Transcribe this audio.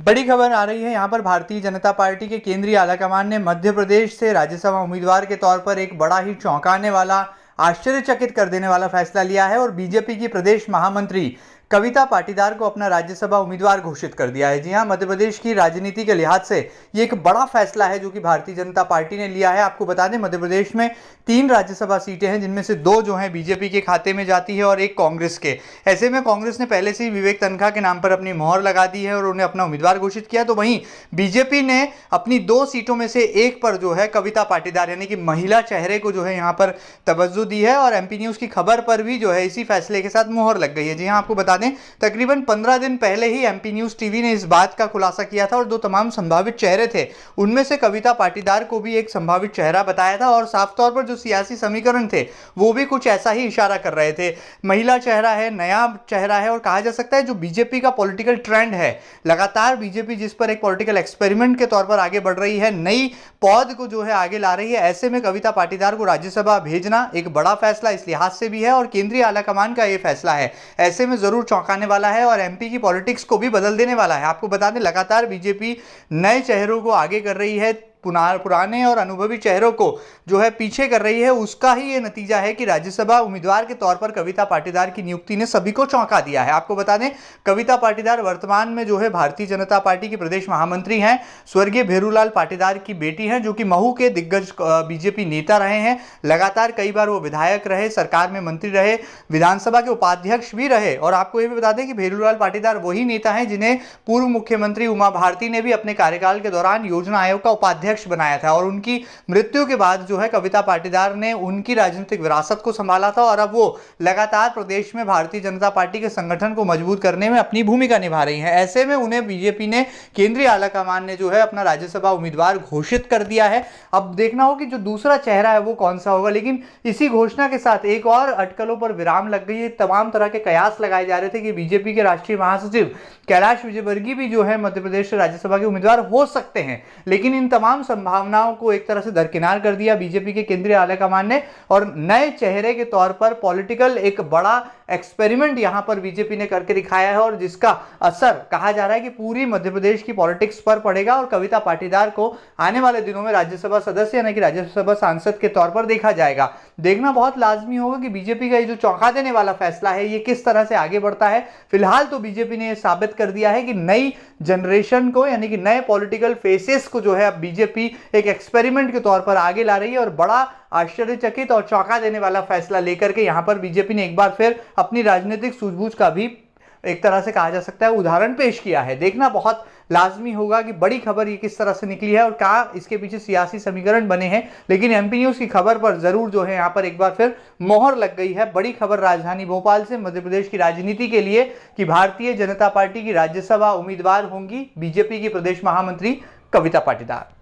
बड़ी खबर आ रही है यहाँ पर भारतीय जनता पार्टी के केंद्रीय आलाकमान ने मध्य प्रदेश से राज्यसभा उम्मीदवार के तौर पर एक बड़ा ही चौंकाने वाला, आश्चर्यचकित कर देने वाला फैसला लिया है और बीजेपी की प्रदेश महामंत्री कविता पाटीदार को अपना राज्यसभा उम्मीदवार घोषित कर दिया है। जी हां, मध्य प्रदेश की राजनीति के लिहाज से ये एक बड़ा फैसला है जो कि भारतीय जनता पार्टी ने लिया है। आपको बता दें, मध्य प्रदेश में 3 राज्यसभा सीटें हैं, जिनमें से 2 जो हैं बीजेपी के खाते में जाती है और 1 कांग्रेस के। ऐसे में कांग्रेस ने पहले से ही विवेक तन्खा के नाम पर अपनी मोहर लगा दी है और उन्हें अपना उम्मीदवार घोषित किया। तो वहीं बीजेपी ने अपनी 2 सीटों में से 1 पर जो है कविता पाटीदार यानी कि महिला चेहरे को जो है यहाँ पर तवज्जो दी है और एमपी न्यूज की खबर पर भी जो है इसी फैसले के साथ मोहर लग गई है। जी हाँ, आपको बता दें, तकरीबन 15 दिन पहले ही एमपी न्यूज टीवी ने इस बात का खुलासा किया था और 2 तमाम संभावित चेहरे थे, उनमें से कविता पाटीदार को भी एक संभावित चेहरा बताया था और साफ तौर पर जो सियासी समीकरण थे वो भी कुछ ऐसा ही इशारा कर रहे थे। महिला चेहरा है, नया चेहरा है और कहा जा सकता है जो बीजेपी का पॉलिटिकल ट्रेंड है, लगातार बीजेपी जिस पर एक पॉलिटिकल एक्सपेरिमेंट के तौर पर आगे बढ़ रही है, नई पौध को जो है आगे ला रही है, ऐसे में कविता पाटीदार को राज्यसभा भेजना एक बड़ा फैसला इस लिहाज से भी है और केंद्रीय आलाकमान का यह फैसला है, ऐसे में जरूर चौंकाने वाला है और एमपी की पॉलिटिक्स को भी बदल देने वाला है। आपको बता दें, लगातार बीजेपी नए चेहरों को आगे कर रही है, पुराने और अनुभवी चेहरों को जो है पीछे कर रही है। उसका ही ये नतीजा है कि राज्यसभा उम्मीदवार के तौर पर कविता पाटीदार की नियुक्ति ने सभी को चौंका दिया है। आपको बता दें, कविता पाटीदार वर्तमान में जो है भारतीय जनता पार्टी की प्रदेश महामंत्री हैं, स्वर्गीय भेरूलाल पाटीदार की बेटी हैं, जो कि महू के दिग्गज बीजेपी नेता रहे हैं। लगातार कई बार वो विधायक रहे, सरकार में मंत्री रहे, विधानसभा के उपाध्यक्ष भी रहे। और आपको ये भी बता दें कि भेरूलाल पाटीदार वही नेता हैं जिन्हें पूर्व मुख्यमंत्री उमा भारती ने भी अपने कार्यकाल के दौरान योजना आयोग का उपाध्यक्ष बनाया था और उनकी मृत्यु के बाद जो है कविता पाटीदार ने उनकी राजनीतिक विरासत को संभाला था और अब वो लगातार प्रदेश में भारतीय जनता पार्टी के संगठन को मजबूत करने में अपनी भूमिका निभा रही हैं। ऐसे में उन्हें बीजेपी ने, केंद्रीय आलाकमान ने जो है अपना राज्यसभा उम्मीदवार घोषित कर दिया है। अब देखना हो कि जो दूसरा चेहरा है वो कौन सा होगा, लेकिन इसी घोषणा के साथ एक और अटकलों पर विराम लग गई है। तमाम तरह के कयास लगाए जा रहे थे कि बीजेपी के राष्ट्रीय महासचिव कैलाश विजयवर्गीय भी जो है मध्य प्रदेश से राज्यसभा के उम्मीदवार हो सकते हैं, लेकिन इन तमाम संभावनाओं को एक तरह से दरकिनार कर दिया बीजेपी के केंद्रीय आलाकमान ने और नए चेहरे के तौर पर पॉलिटिकल एक बड़ा एक्सपेरिमेंट यहां पर बीजेपी ने करके दिखाया है और जिसका असर कहा जा रहा है कि पूरी मध्य प्रदेश की पॉलिटिक्स पर पड़ेगा और कविता पाटीदार को आने वाले दिनों में राज्यसभा सदस्य यानी कि राज्यसभा सांसद के तौर पर देखा जाएगा। देखना बहुत लाजमी होगा कि बीजेपी का ये जो चौंका देने वाला फैसला है ये किस तरह से आगे बढ़ता है। फिलहाल तो बीजेपी ने यह साबित कर दिया है कि नई जनरेशन को यानी कि नए पॉलिटिकल फेसेस को जो है अब बीजेपी एक एक्सपेरिमेंट के तौर पर आगे ला रही है और बड़ा आश्चर्यचकित और चौंका देने वाला फैसला लेकर के यहां पर बीजेपी ने एक बार फिर अपनी राजनीतिक सूझबूझ का भी एक तरह से कहा जा सकता है उदाहरण पेश किया है। देखना बहुत लाजमी होगा कि बड़ी खबर ये किस तरह से निकली है और क्या इसके पीछे सियासी समीकरण बने हैं, लेकिन एमपी न्यूज की खबर पर जरूर जो है यहाँ पर एक बार फिर मोहर लग गई है। बड़ी खबर राजधानी भोपाल से मध्य प्रदेश की राजनीति के लिए कि भारतीय जनता पार्टी की राज्यसभा उम्मीदवार होंगी बीजेपी की प्रदेश महामंत्री कविता पाटीदार।